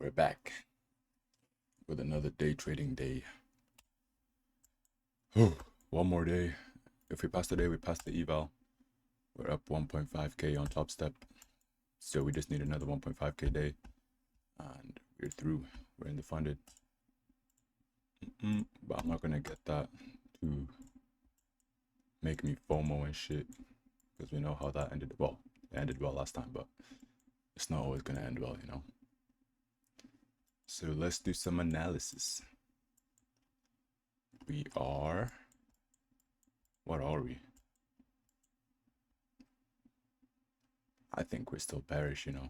We're back with another day trading day. One more day. If we pass the day, we pass the eval. We're up 1.5k on Top Step. So we just need another 1.5k day. And we're through. We're in the funded. But I'm not going to get that to make me FOMO and shit. Because we know how that ended. Well, it ended well last time, but it's not always going to end well, you know? So let's do some analysis. We are... What are we? I think we're still bearish, you know.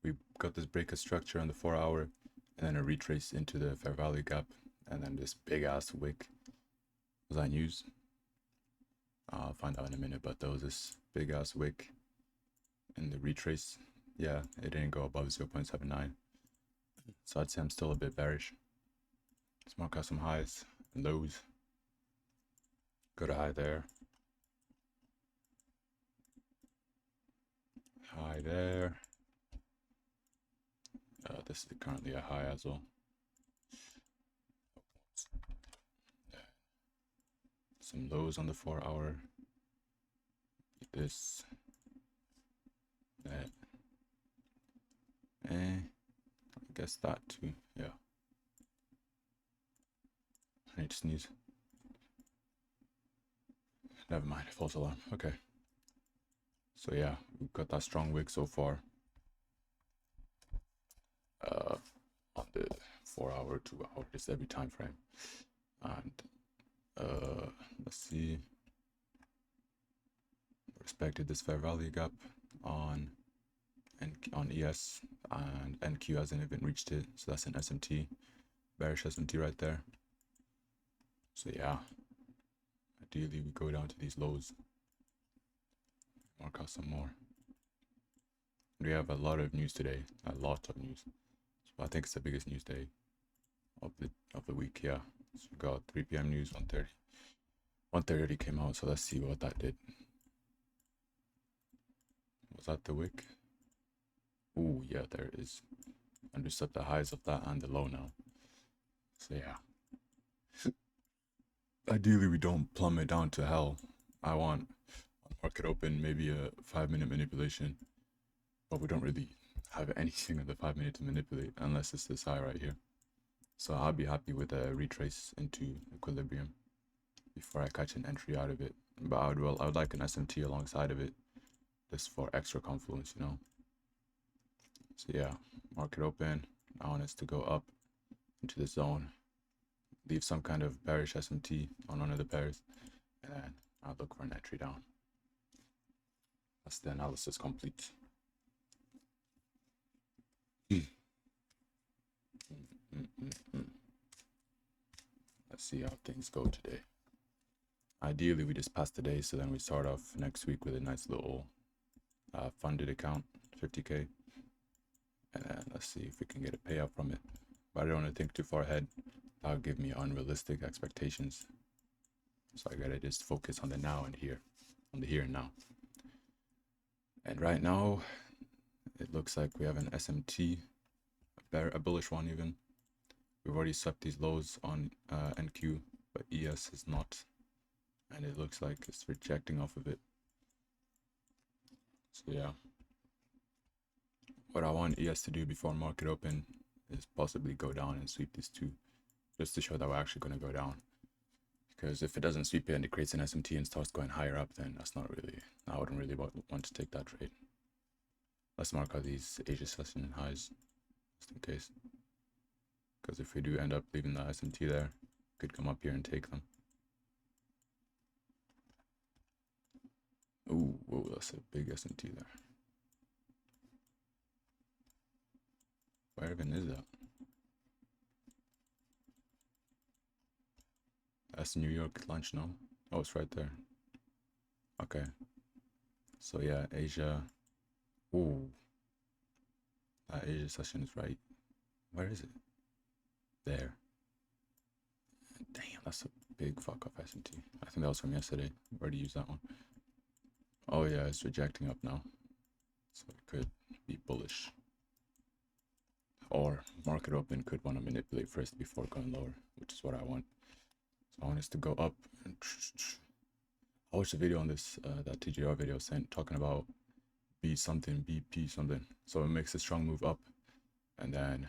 We got this break of structure on the 4 hour and then a retrace into the fair value gap and then this big ass wick. Was that news? I'll find out in a minute, but there was this big ass wick in the retrace. Yeah, it didn't go above 0.79. So I'd say I'm still a bit bearish. Let's mark out some highs and lows. Got a high there. High there. This is currently a high as well. Some lows on the 4 hour. This. That. I guess that too. Yeah. I need to sneeze. Never mind. False alarm. Okay. So yeah, we've got that strong wick so far. On the 4 hour, 2 hour, just every time frame. And let's see. Respected this fair value gap on ES, and NQ hasn't even reached it, so that's an SMT, bearish SMT right there. So yeah, ideally we go down to these lows, mark out some more. We have a lot of news today, a lot of news. So I think it's the biggest news day of the week. Yeah, so we got 3 p.m. news, 1:30. 1:30 came out, so let's see what that did. Was that the wick? Ooh, yeah, there it is. Understood the highs of that and the low now. So yeah. Ideally, we don't plummet down to hell. I want a market open, maybe a 5-minute manipulation. But we don't really have anything on the 5 minute to manipulate unless it's this high right here. So I'll be happy with a retrace into equilibrium before I catch an entry out of it. But I would like an SMT alongside of it, just for extra confluence, you know. So yeah, market open. I want us to go up into the zone, leave some kind of bearish SMT on one of the pairs, and then I'll look for an entry down. That's the analysis complete. Let's see how things go today. Ideally, we just pass the day, so then we start off next week with a nice little funded account, 50k. And then let's see if we can get a payout from it. But I don't want to think too far ahead. That'll give me unrealistic expectations. So I gotta just focus on the now and here, on the here and now. And right now, it looks like we have an SMT, a bullish one even. We've already swept these lows on NQ, but ES is not. And it looks like it's rejecting off of it. So yeah. What I want ES to do before market open is possibly go down and sweep these two, just to show that we're actually going to go down. Because if it doesn't sweep it and it creates an SMT and starts going higher up, then that's not really, I wouldn't really want to take that trade. Let's mark out these Asia session highs, just in case. Because if we do end up leaving the SMT there, we could come up here and take them. Ooh, whoa, that's a big SMT there. Where even is that? That's New York lunch, no? Oh, it's right there. Okay. So yeah, Asia. Ooh. That Asia session is right. Where is it? There. Damn, that's a big fuck off SMT. I think that was from yesterday. Already used that one. Oh yeah, it's rejecting up now. So it could be bullish. or market open could want to manipulate first before going lower, which is what I want. So I want us to go up. And I watched a video on this, that TGR video talking about B something, BP something. So it makes a strong move up and then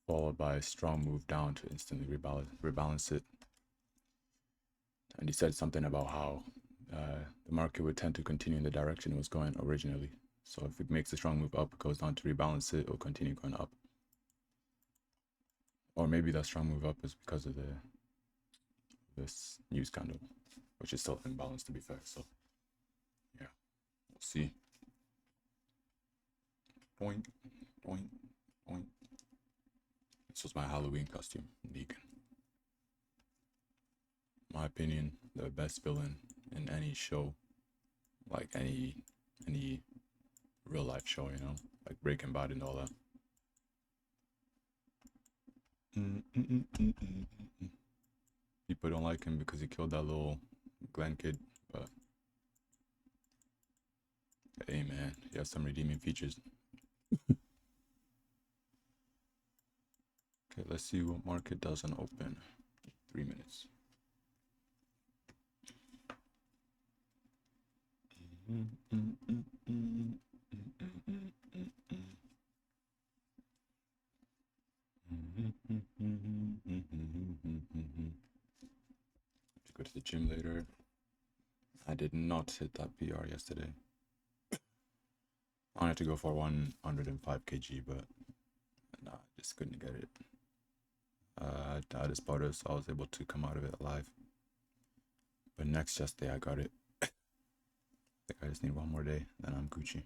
followed by a strong move down to instantly rebalance it. And he said something about how the market would tend to continue in the direction it was going originally. So if it makes a strong move up, it goes down to rebalance it, it'll continue going up. Or maybe that strong move up is because of this news candle, which is still imbalanced to be fair. So yeah, we'll see. Boink, boink, boink. This was my Halloween costume, Negan. My opinion, the best villain in any show, like any real life show, you know, like Breaking Bad and all that. People don't like him because he killed that little Glenn kid, but hey man, he has some redeeming features. Okay, let's see what market doesn't open. 3 minutes. Go to the gym later. I did not hit that PR yesterday. I wanted to go for 105 kg, but nah, just couldn't get it. I died as part of, so I was able to come out of it alive. But next chest day, I got it. I think I just need one more day, then I'm Gucci.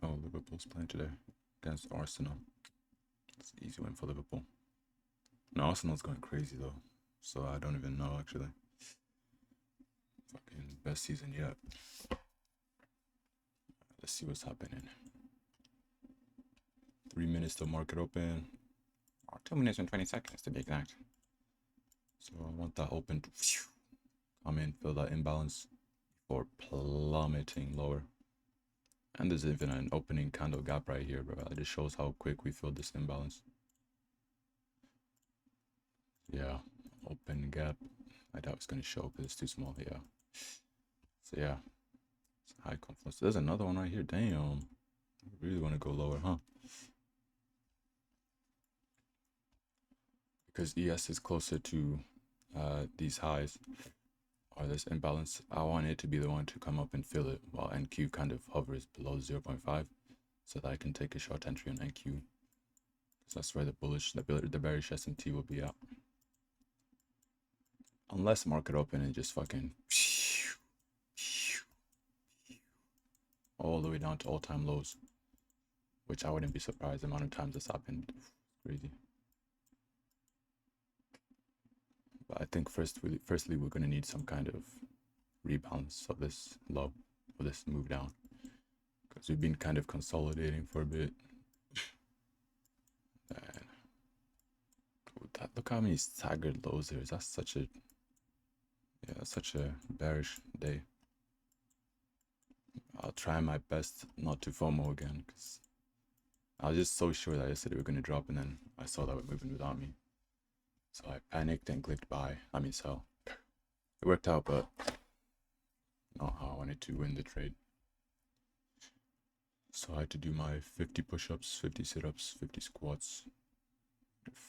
Oh, Liverpool's playing today against Arsenal. It's an easy win for Liverpool. No, Arsenal's going crazy though, so I don't even know actually. Fucking best season yet. Let's see what's happening. 3 minutes till market open. Or 2 minutes and 20 seconds to be exact. So I want that open to come in, fill that imbalance before plummeting lower. And there's even an opening candle gap right here, bro. It just shows how quick we filled this imbalance. Yeah, open gap. I doubt it's gonna show because it's too small. Yeah. So yeah, it's high confluence. There's another one right here. Damn. I really want to go lower, huh? Because ES is closer to these highs or this imbalance. I want it to be the one to come up and fill it while NQ kind of hovers below 0.5 so that I can take a short entry on NQ. Because that's where the bearish SMT will be at. Unless market open and just fucking all the way down to all-time lows, which I wouldn't be surprised the amount of times this happened. Crazy. But I think firstly we're gonna need some kind of rebalance of this low, or this move down, because we've been kind of consolidating for a bit. And look how many staggered lows there is. That's such a bearish day. I'll try my best not to FOMO again, because I was just so sure that yesterday we were gonna drop, and then I saw that we're moving without me. So I panicked and clicked buy. I mean sell. It worked out, but not how I wanted to win the trade. So I had to do my 50 push-ups, 50 sit-ups, 50 squats,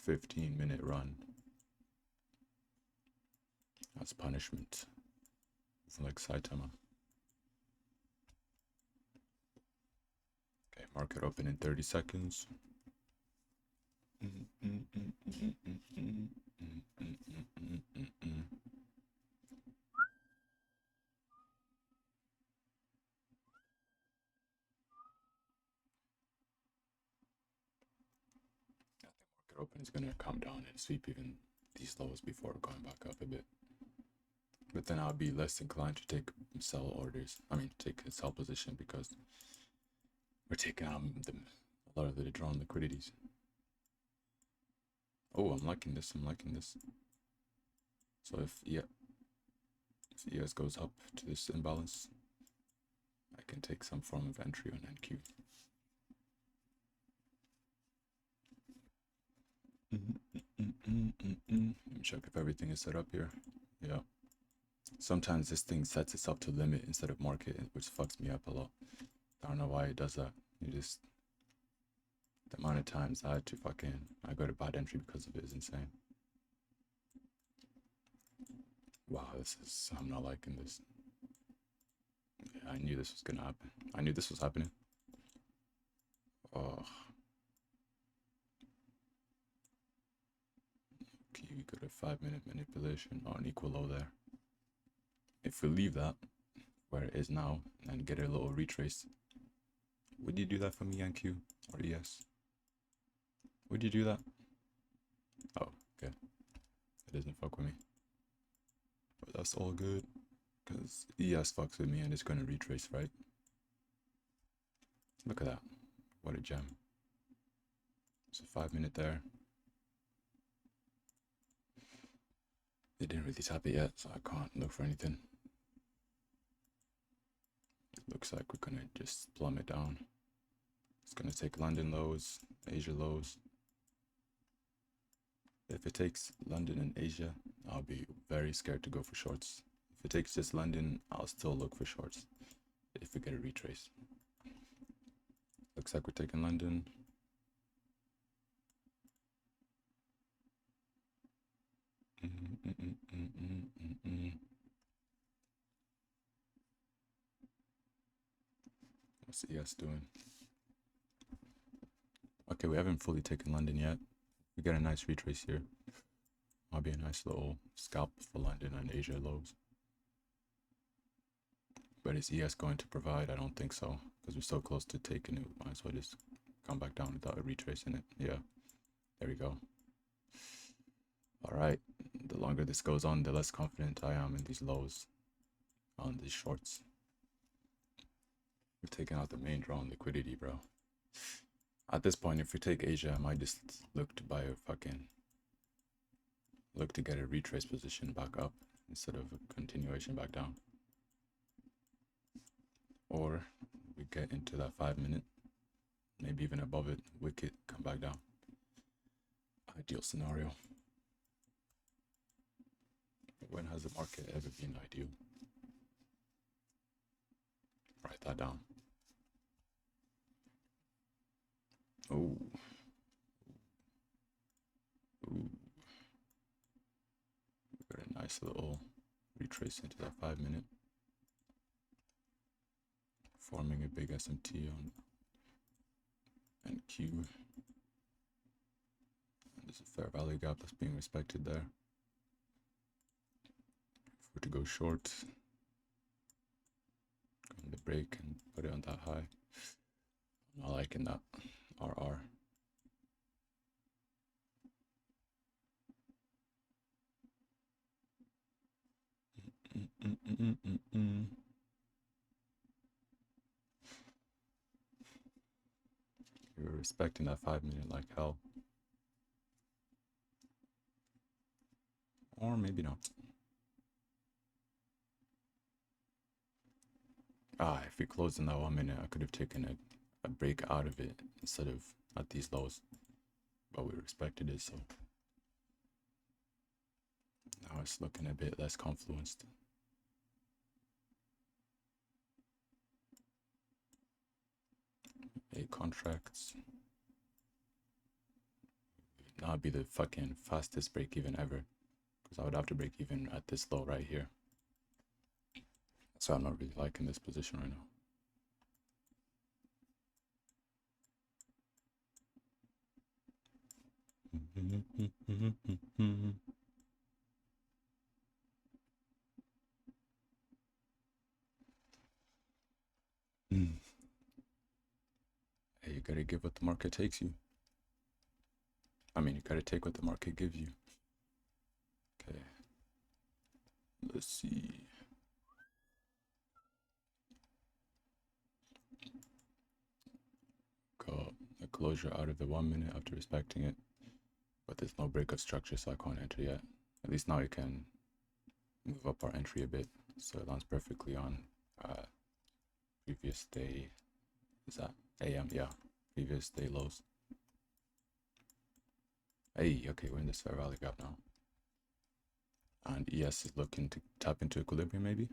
15-minute run. That's punishment. Like Saitama. Okay, market open in 30 seconds. Open is going to come down and sweep even these lows before going back up a bit. But then I'll be less inclined to take sell orders. I mean, take a sell position because we're taking out a lot of the drawn liquidities. Oh, I'm liking this. I'm liking this. So if ES goes up to this imbalance, I can take some form of entry on NQ. Let me check if everything is set up here. Yeah. Sometimes this thing sets itself to limit instead of market, which fucks me up a lot. I don't know why it does that. You just, the amount of times I go to bad entry because of it is insane. Wow, I'm not liking this. Yeah, I knew this was gonna happen. I knew this was happening. Oh. Okay, we got a 5-minute manipulation on equal low there. If we leave that where it is now and get a little retrace, would you do that for me, NQ or ES? Would you do that? Oh, okay. It doesn't fuck with me. But that's all good, because ES fucks with me and it's gonna retrace, right? Look at that. What a gem. It's a 5-minute there. They didn't really tap it yet, so I can't look for anything. It looks like we're gonna just plumb it down. It's gonna take London lows, Asia lows. If it takes London and Asia, I'll be very scared to go for shorts. If it takes just London, I'll still look for shorts if we get a retrace. Looks like we're taking London. What's ES doing? Okay, we haven't fully taken London yet. We get a nice retrace here. Might be a nice little scalp for London and Asia lows. But is ES going to provide? I don't think so, because we're so close to taking it. Might as well just come back down without a retrace in it. Yeah, there we go. All right, the longer this goes on, the less confident I am in these lows on these shorts. We're taking out the main draw on liquidity, bro. At this point, if we take Asia, I might just look to buy look to get a retrace position back up instead of a continuation back down. Or we get into that 5-minute, maybe even above it, wicket, come back down. Ideal scenario. When has the market ever been ideal? Write that down. Oh. Ooh. We got a nice little retrace into that 5-minute. Forming a big SMT on NQ. And there's a fair value gap that's being respected there. If we're to go short, go on the break and put it on that high. I'm not liking that. RR. You're respecting that 5-minute like hell. Or maybe not. If we closed in that 1 minute, I could have taken a break out of it instead of at these lows. But we respected it, so now it's looking a bit less confluenced. Contracts. Now would be the fucking fastest break even ever, because I would have to break even at this low right here. So I'm not really liking this position right now. Hey, you gotta give what the market takes you. I mean, you gotta take what the market gives you. Okay. Let's see. Got a closure out of the 1 minute after respecting it, but there's no break of structure, so I can't enter yet. At least now we can move up our entry a bit, so it lands perfectly on previous day. Is that AM? Yeah, previous day lows. Hey, okay, we're in this fair value gap now. And ES is looking to tap into equilibrium, maybe.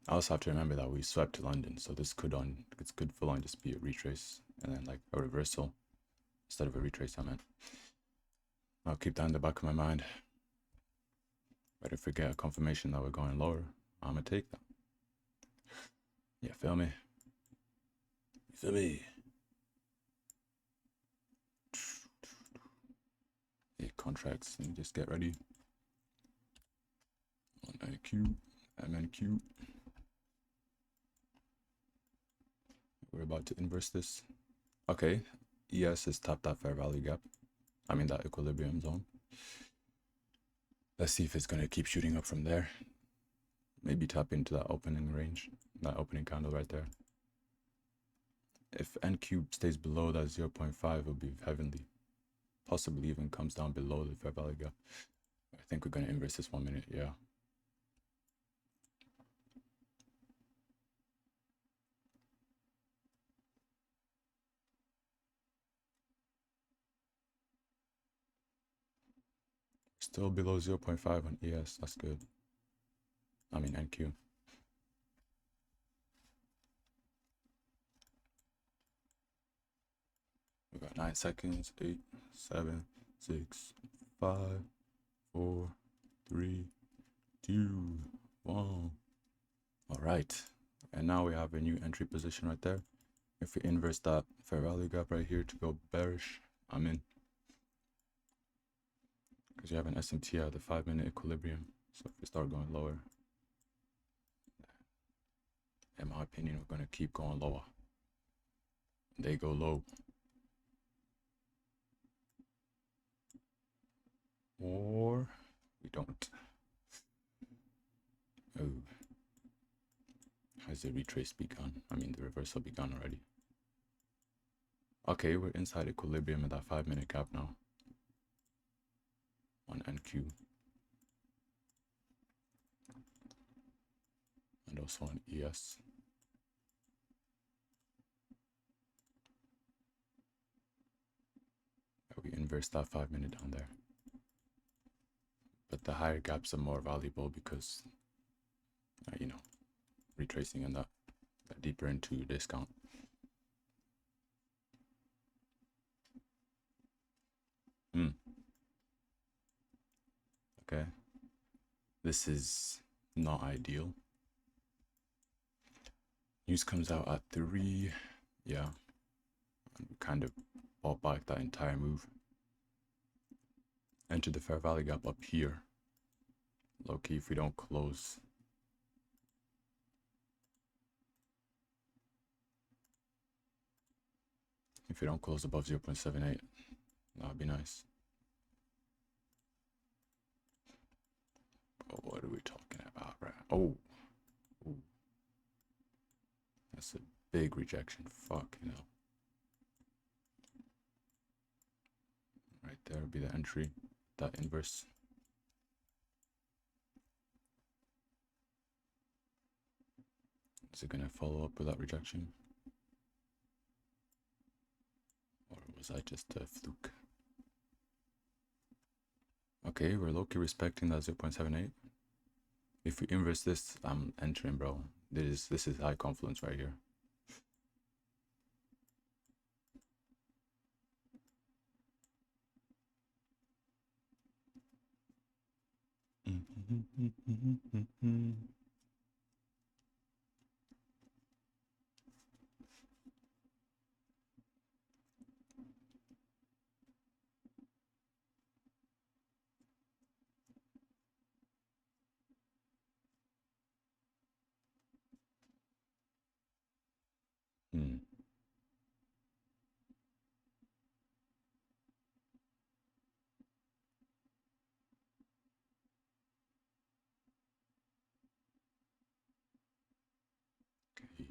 I also have to remember that we swept to London, so this could full on just be a retrace and then like a reversal instead of a retrace. I meant. I'll keep that in the back of my mind. But if we get a confirmation that we're going lower, I'm gonna take that. Yeah, feel me? You feel me? Hey, contracts, let me just get ready. On IQ, MNQ. We're about to inverse this. Okay, ES has tapped that fair value gap. I mean that equilibrium zone. Let's see if it's gonna keep shooting up from there. Maybe tap into that opening range, that opening candle right there. If N cube stays below that 0.5, it'll be heavenly. Possibly even comes down below the fair value gap. I think we're gonna inverse this 1 minute, yeah. Still below 0.5 on ES, that's good. I mean NQ. We got 9 seconds, 8, 7, 6, 5, 4, 3, 2, 1. All right, and now we have a new entry position right there. If we inverse that fair value gap right here to go bearish, I'm in. Because you have an SMT at the 5 minute equilibrium. So if we start going lower, in my opinion, we're going to keep going lower. They go low. Or we don't. Oh. Has the retrace begun? I mean, the reversal begun already. Okay, we're inside equilibrium at that 5 minute gap now. On NQ. And also on ES. We inverse that 5 minute down there. But the higher gaps are more valuable because, you know, retracing and that deeper into discount. Okay. This is not ideal. News comes out at 3. Yeah. And we kind of bought back that entire move. Enter the fair value gap up here. Low key if we don't close. If we don't close above 0.78, that would be nice. But what are we talking about, right? Oh. Ooh. That's a big rejection. Fuck, you know. Right there would be the entry. That inverse. Is it gonna follow up with that rejection? Or was I just a fluke? Okay, we're low-key respecting that 0.78. If we inverse this, I'm entering, bro. This is high confluence right here.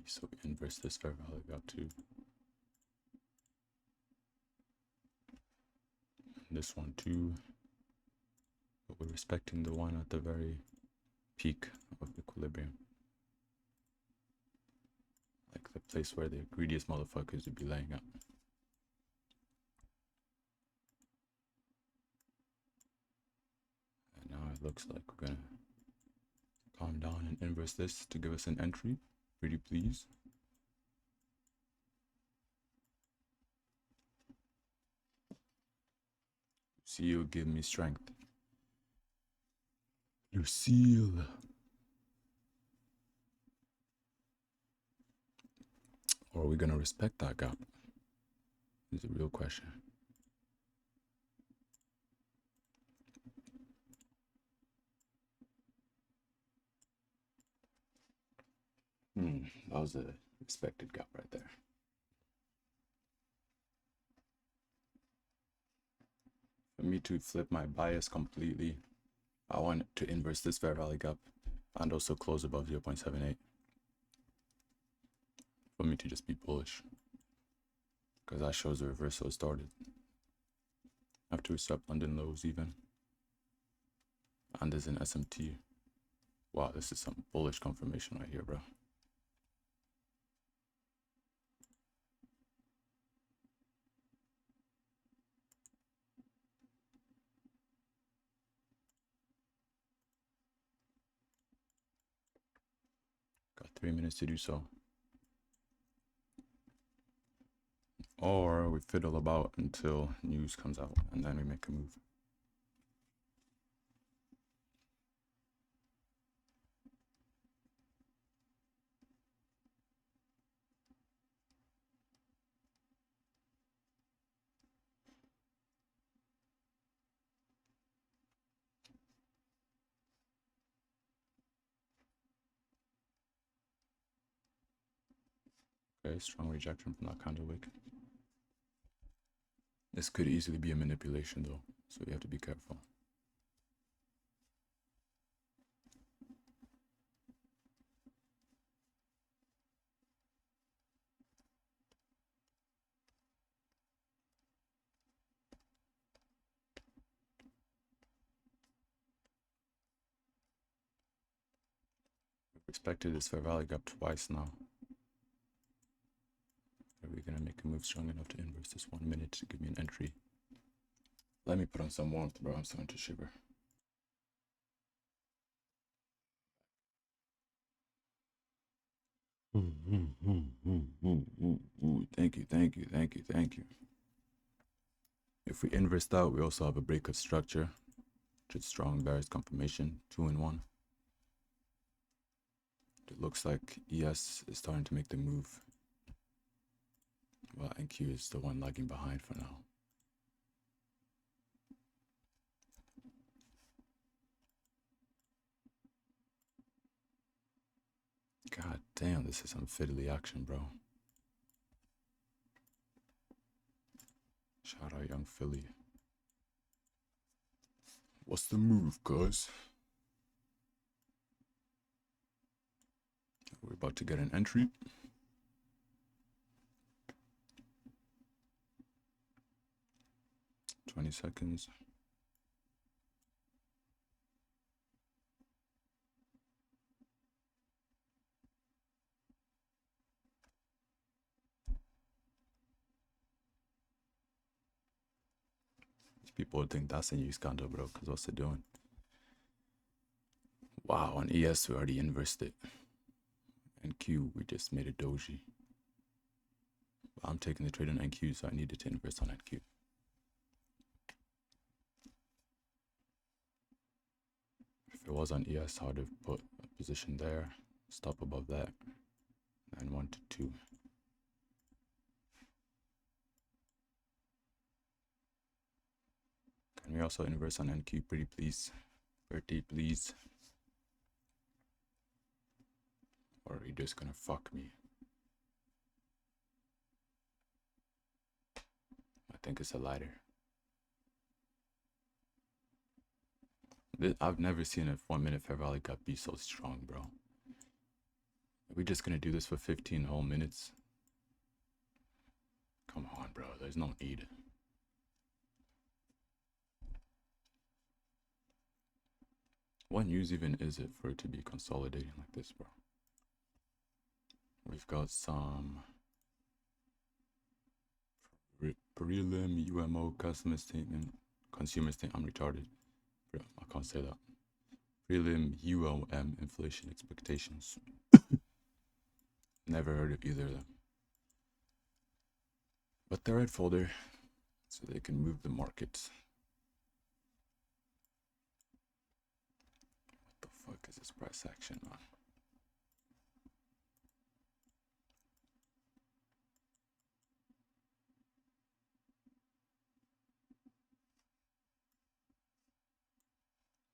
So we inverse this fair value gap too. This one too. But we're respecting the one at the very peak of equilibrium. Like the place where the greediest motherfuckers would be laying up. And now it looks like we're gonna calm down and inverse this to give us an entry. Pretty please. Lucille, give me strength. Lucille. Or are we gonna respect that gap? Is a real question. That was a expected gap right there. For me to flip my bias completely, I want to inverse this fair value gap and also close above 0.78. For me to just be bullish, because that shows the reversal started after we swept London lows even. And there's an SMT. Wow, this is some bullish confirmation right here, bro. Got 3 minutes to do so. Or we fiddle about until news comes out and then we make a move. Okay, strong rejection from that candle wick. This could easily be a manipulation though, so you have to be careful. We've respected this fair value gap twice now. Are we gonna make a move strong enough to inverse this 1 minute to give me an entry? Let me put on some warmth, bro. I'm starting to shiver. Thank you, thank you, thank you, thank you. If we inverse that, we also have a break of structure, which is strong bearish confirmation, 2 in 1. It looks like ES is starting to make the move. Well, NQ is the one lagging behind for now. God damn, this is some fiddly action, bro. Shout out Young Philly. What's the move, cuz? We're about to get an entry. $20 seconds. These people would think that's a new scandal, bro, because what's it doing? Wow, on ES we already inversed it. NQ, we just made a doji. I'm taking the trade on NQ, so I needed to invest on NQ. If it was on ES, I would have put a position there, stop above that, and 1 to 2. Can we also invest on NQ, pretty please? 30, please. Or are you just gonna fuck me? I think it's a lighter. I've never seen a 1 minute fair value gap be so strong, bro. we just gonna do this for 15 whole minutes? Come on, bro. There's no need. What news even is it for it to be consolidating like this, bro? We've got some prelim UMO customer statement, consumer statement. I'm retarded. Bro, I can't say that. Prelim UOM inflation expectations. Never heard of either of them. But they're red folder, so they can move the market. What the fuck is this price action on?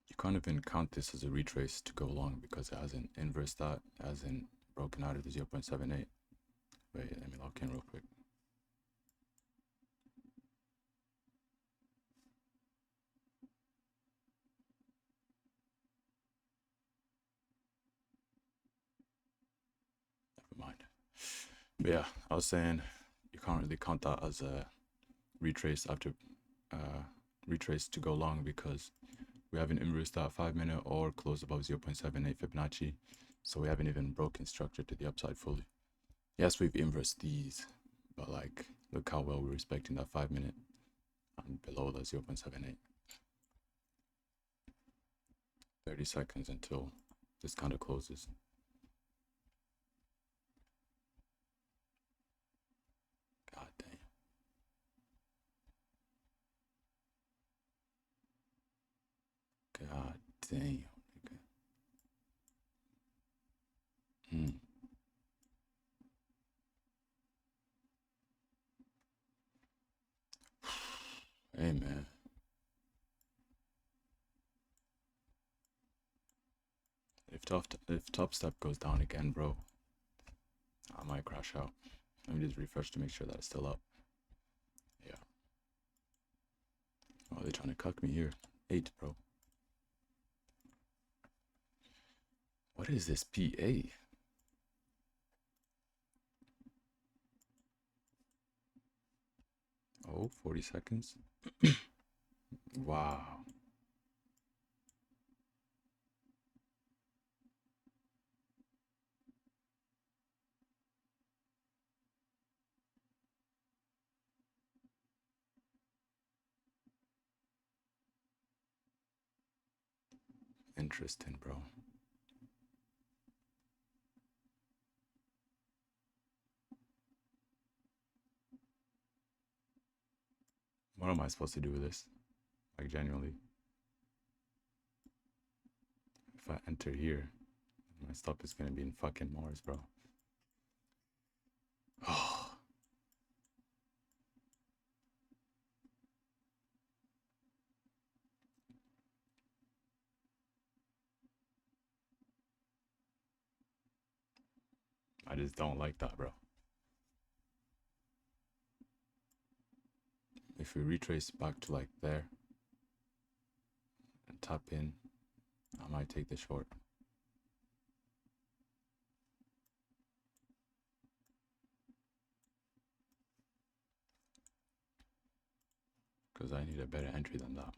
You can't even count this as a retrace to go long because it hasn't inversed that, hasn't broken out of the 0.78. Wait, let me lock in real quick. Never mind. But yeah, I was saying you can't really count that as a retrace after retrace to go long because we haven't inversed that 5-minute or closed above 0.78 Fibonacci, so we haven't even broken structure to the upside fully. Yes, we've inversed these, but like, look how well we're respecting that 5-minute and below the 0.78. 30 seconds until this kind of closes. God damn. God damn, nigga. Hey, man. If Top Step goes down again, bro, I might crash out. Let me just refresh to make sure that it's still up. Yeah. Oh, they're trying to cuck me here. 8, bro. What is this PA? Oh, 40 seconds. Wow. Interesting, bro. What am I supposed to do with this? Like, genuinely. If I enter here, my stop is gonna be in fucking Mars, bro. Oh. I just don't like that, bro. If we retrace back to like there and tap in, I might take the short. Because I need a better entry than that, man.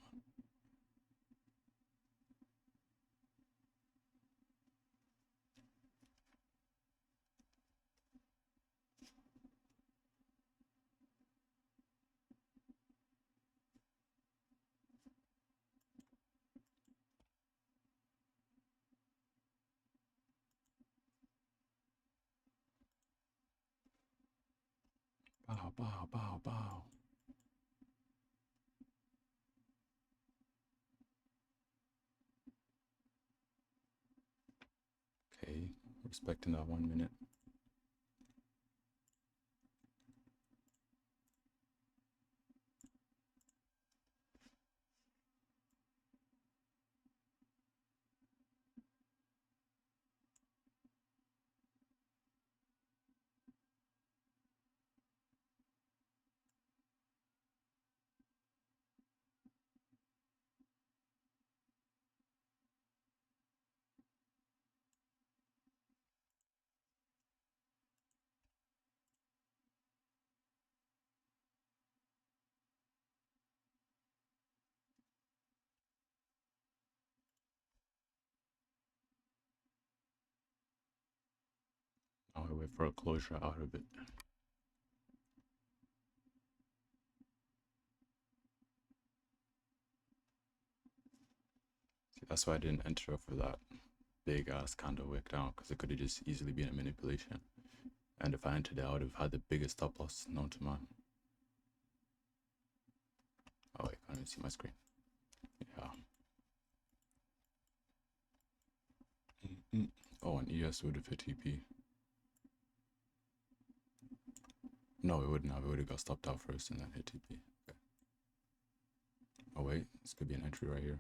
Bow, bow, bow, bow. Okay, respecting that 1 minute. wait for a closure out of it. See, that's why I didn't enter for that big ass candle wick down, because it could have just easily been a manipulation. And if I entered it, I would have had the biggest stop loss known to man. Oh wait, I can't even see my screen. Yeah. Oh, and ES would have hit TP. No, it wouldn't have. It would have got stopped out first and then hit TP. Okay. Oh wait, this could be an entry right here.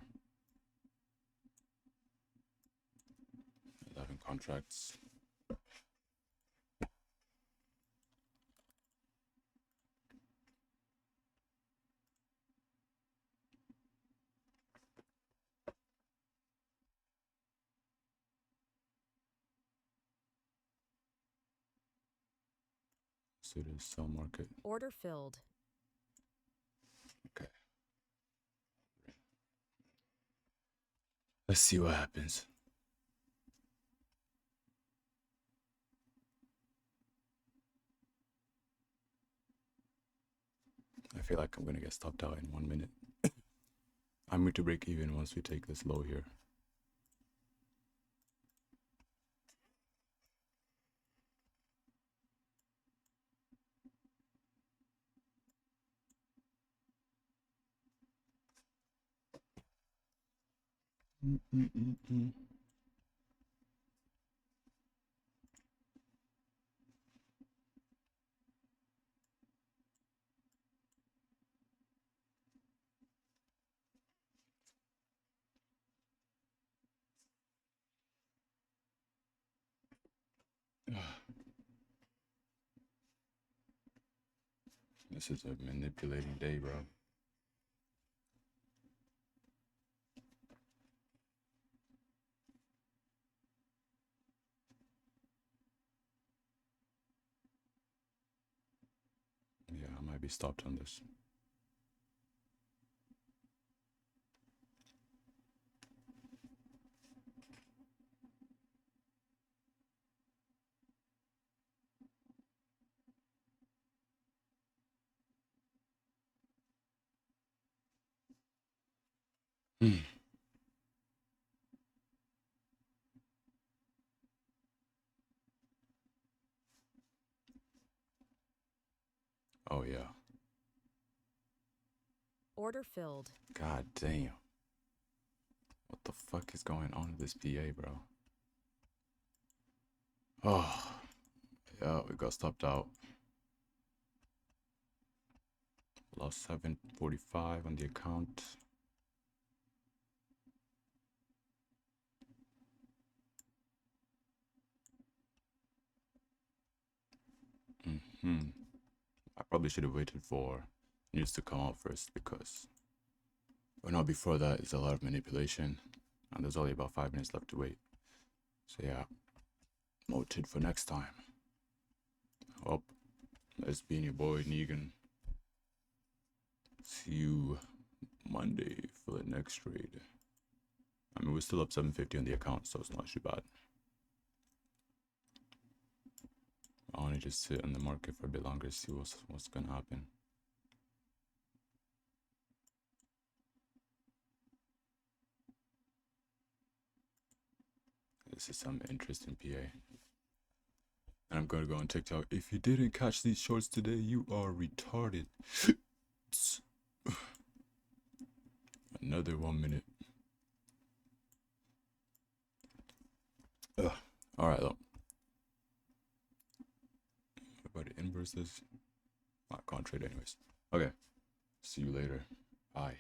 11 contracts. So it is sell market. Order filled. Okay. Let's see what happens. I feel like I'm gonna get stopped out in 1 minute. I'm going to break even once we take this low here. This is a manipulating day, bro. Yeah, I might be stopped on this. Oh yeah. Order filled. God damn. What the fuck is going on with this PA, bro? Oh, yeah, we got stopped out. Lost 745 on the account. I probably should have waited for news to come out first, because before that is a lot of manipulation and there's only about 5 minutes left to wait. So yeah, noted for next time. Well, it's been your boy Negan. See you Monday for the next trade. I mean, we're still up 750 on the account, so it's not too bad. I want to just sit in the market for a bit longer, see what's gonna happen. This is some interesting PA. And I'm gonna go on TikTok. If you didn't catch these shorts today, you are retarded. Another 1 minute. Alright though. What about the inverses? I can't trade anyways. Okay. See you later. Bye.